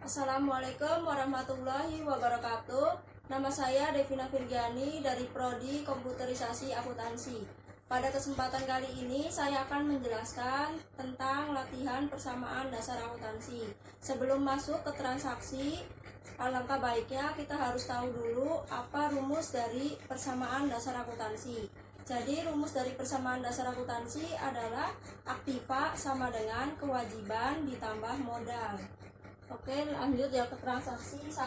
Assalamualaikum warahmatullahi wabarakatuh. Nama saya Devina Virgiani dari Prodi Komputerisasi Akuntansi. Pada kesempatan kali ini saya akan menjelaskan tentang latihan persamaan dasar akuntansi. Sebelum masuk ke transaksi, alangkah baiknya kita harus tahu dulu apa rumus dari persamaan dasar akuntansi. Jadi rumus dari persamaan dasar akuntansi adalah aktiva sama dengan kewajiban ditambah modal. Oke, lanjut ya ke transaksi 1.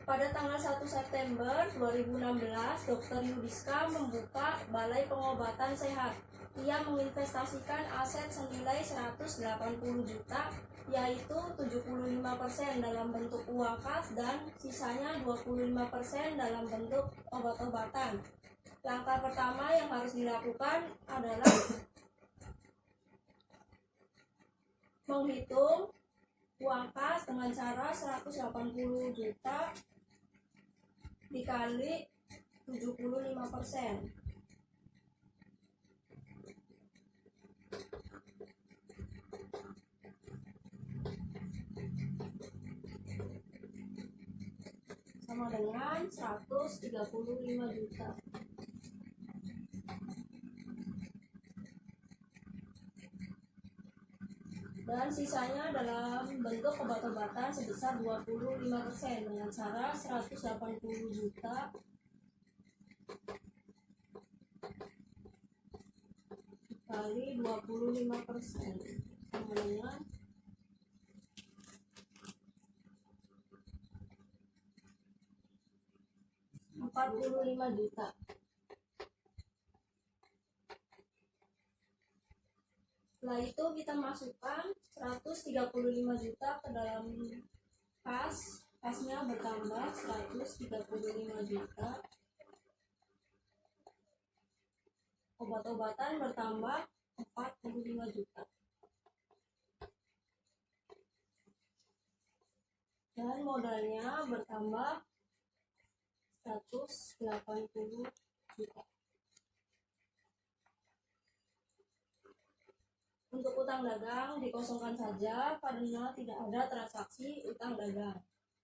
Pada tanggal 1 September 2016, Dr. Yudiska membuka Balai Pengobatan Sehat. Ia menginvestasikan aset senilai 180 juta, yaitu 75% dalam bentuk uang kas dan sisanya 25% dalam bentuk obat-obatan. Langkah pertama yang harus dilakukan adalah menghitung uang kas dengan cara 180 juta dikali 75%. Sama dengan 135 juta. Dan sisanya dalam bentuk obat-obatan sebesar 25% dengan cara 180 juta kali 25% sama dengan 45 juta. Setelah itu kita masukkan 135 juta ke dalam kas. Kasnya bertambah 135 juta. Obat-obatan bertambah 45 juta. Dan modalnya bertambah 180 juta. Untuk utang dagang dikosongkan saja karena tidak ada transaksi utang dagang.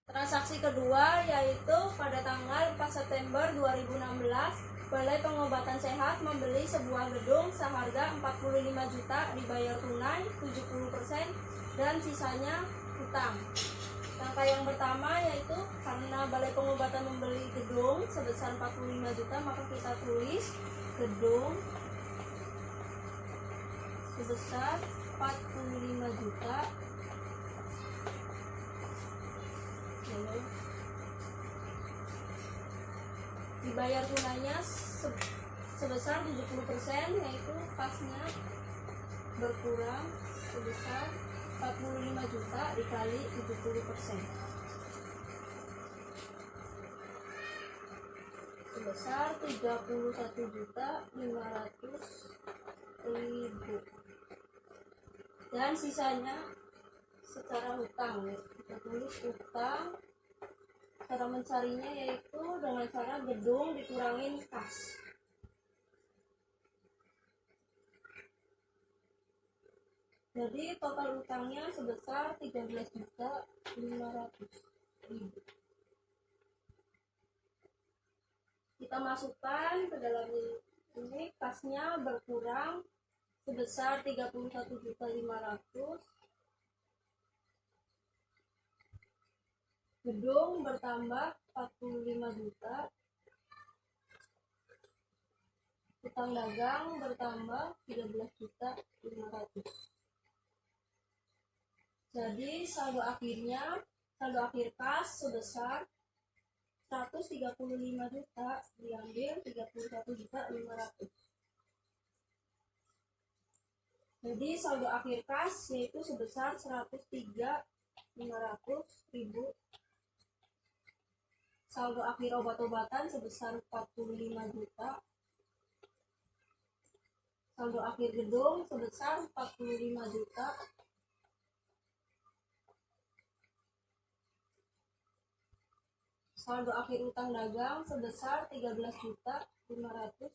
Transaksi kedua yaitu pada tanggal 4 September 2016, Balai Pengobatan Sehat membeli sebuah gedung seharga 45 juta dibayar tunai 70% dan sisanya utang. Langkah yang pertama yaitu karena Balai Pengobatan membeli gedung sebesar 45 juta, maka kita tulis gedung sebesar 45 juta dibayar tunainya sebesar 70%, yaitu kasnya berkurang sebesar 45 juta dikali 70% sebesar 31.500.000 dan sisanya secara hutang. Kita tulis hutang. Cara mencarinya yaitu dengan cara gedung dikurangin kas. Jadi total utangnya sebesar 13.500.000. Kita masukkan ke dalam ini, kasnya berkurang sebesar 31.500.000. Gedung bertambah 45 juta. Utang dagang bertambah 13.500.000. Jadi saldo akhir kas sebesar 135 juta diambil 31.500.000. Jadi saldo akhir kas yaitu sebesar 103.500.000. Saldo akhir obat-obatan sebesar 45 juta. Saldo akhir gedung sebesar 45 juta. Saldo akhir utang dagang sebesar 13.500.000.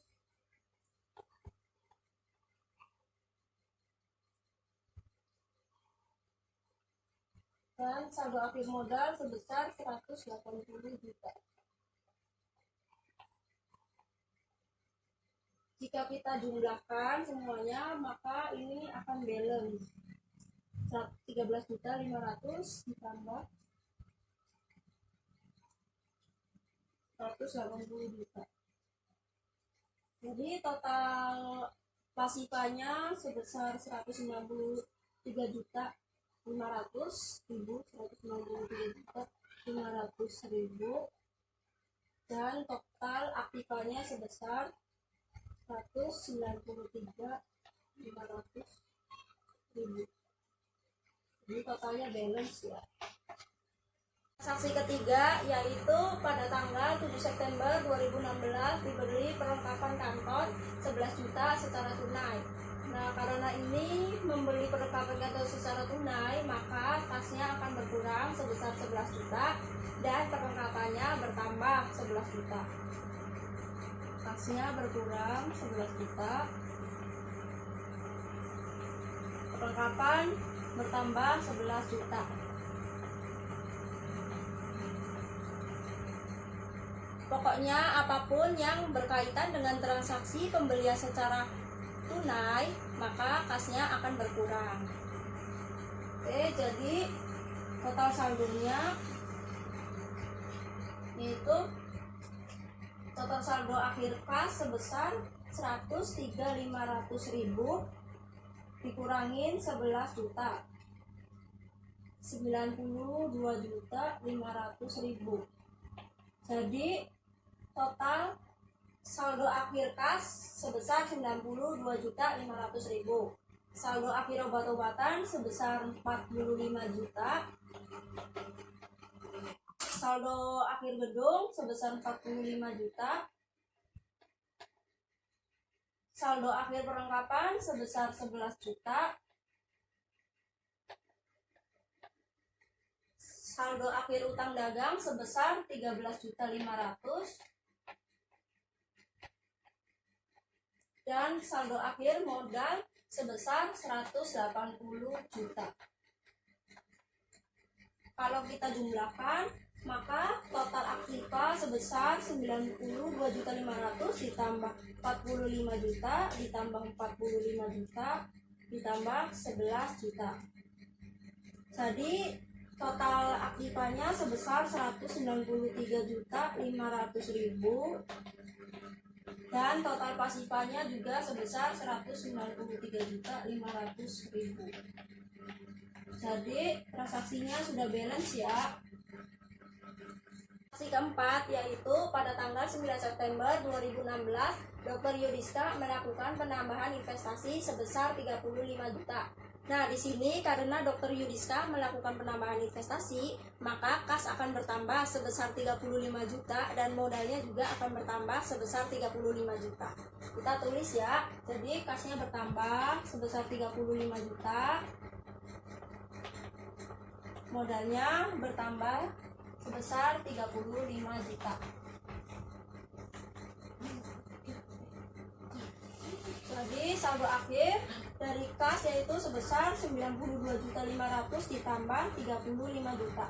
dan saldo akhir modal sebesar 180 juta. Jika kita jumlahkan semuanya, maka ini akan balance 13.500 ditambah 180 juta. Jadi total pasifanya sebesar 193 juta 500.000 dan total aktifanya sebesar 193.500.000. Jadi totalnya balance ya. Transaksi ketiga yaitu pada tanggal 7 September 2016 diberi perlengkapan kantor 11 juta secara tunai. Nah, karena ini membeli perlengkapan kantor secara tunai, maka kasnya akan berkurang sebesar 11 juta dan perlengkapannya bertambah 11 juta. Kasnya berkurang 11 juta. Perlengkapan bertambah 11 juta. Pokoknya apapun yang berkaitan dengan transaksi pembelian secara tunai, maka kasnya akan berkurang. Oke, jadi total saldonya yaitu total saldo akhir kas sebesar 103.500.000 dikurangin 11 juta 92.500.000. Jadi total saldo akhir kas sebesar 92.500.000. Saldo akhir obat-obatan sebesar 45 juta. Saldo akhir gedung sebesar 45 juta. Saldo akhir perlengkapan sebesar 11 juta. Saldo akhir utang dagang sebesar 13.500.000 dan saldo akhir modal sebesar 180 juta. Kalau kita jumlahkan, maka total aktiva sebesar 92.500 ditambah 45 juta ditambah 45 juta ditambah 11 juta. Jadi total aktifanya sebesar 193.500.000 dan total pasifanya juga sebesar 193.500.000. Jadi transaksinya sudah balance ya. Transaksi keempat yaitu pada tanggal 9 September 2016 Dr. Yudiska melakukan penambahan investasi sebesar 35 juta. Nah, di sini karena Dr. Yudiska melakukan penambahan investasi, maka kas akan bertambah sebesar 35 juta dan modalnya juga akan bertambah sebesar 35 juta. Kita tulis ya. Jadi kasnya bertambah sebesar 35 juta. Modalnya bertambah sebesar 35 juta. Jadi saldo akhir dari kas yaitu sebesar 92.500.000 ditambah 35 juta.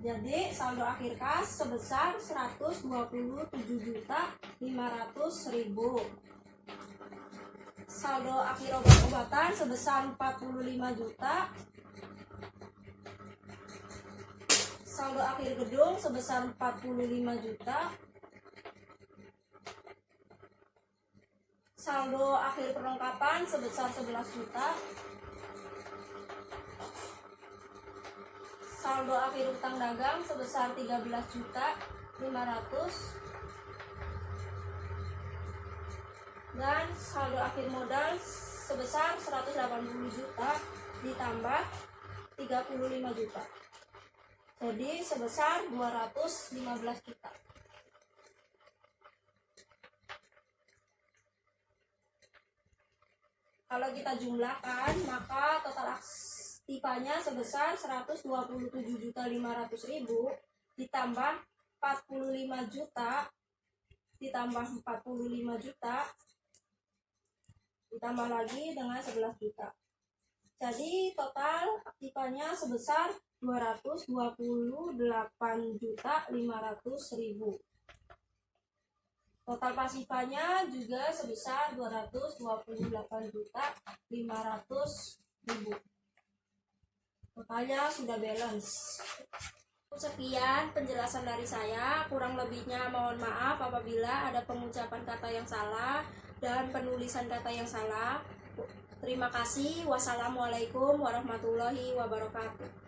Jadi saldo akhir kas sebesar 127.500.000. Saldo akhir obat-obatan sebesar 45 juta. Saldo akhir gedung sebesar 45 juta. Saldo akhir perlengkapan sebesar 11 juta. Saldo akhir utang dagang sebesar 13 juta 500. Dan saldo akhir modal sebesar 180 juta ditambah 35 juta. Jadi sebesar 215 juta. Kalau kita jumlahkan, maka total aktifanya sebesar 127.500.000 ditambah 45 juta ditambah 45 juta ditambah lagi dengan 11 juta. Jadi total aktifanya sebesar 228.500.000. Total pasifanya juga sebesar 228.500.000. Totalnya sudah balance. Sekian penjelasan dari saya, kurang lebihnya mohon maaf apabila ada pengucapan kata yang salah dan penulisan kata yang salah. Terima kasih. Wassalamualaikum warahmatullahi wabarakatuh.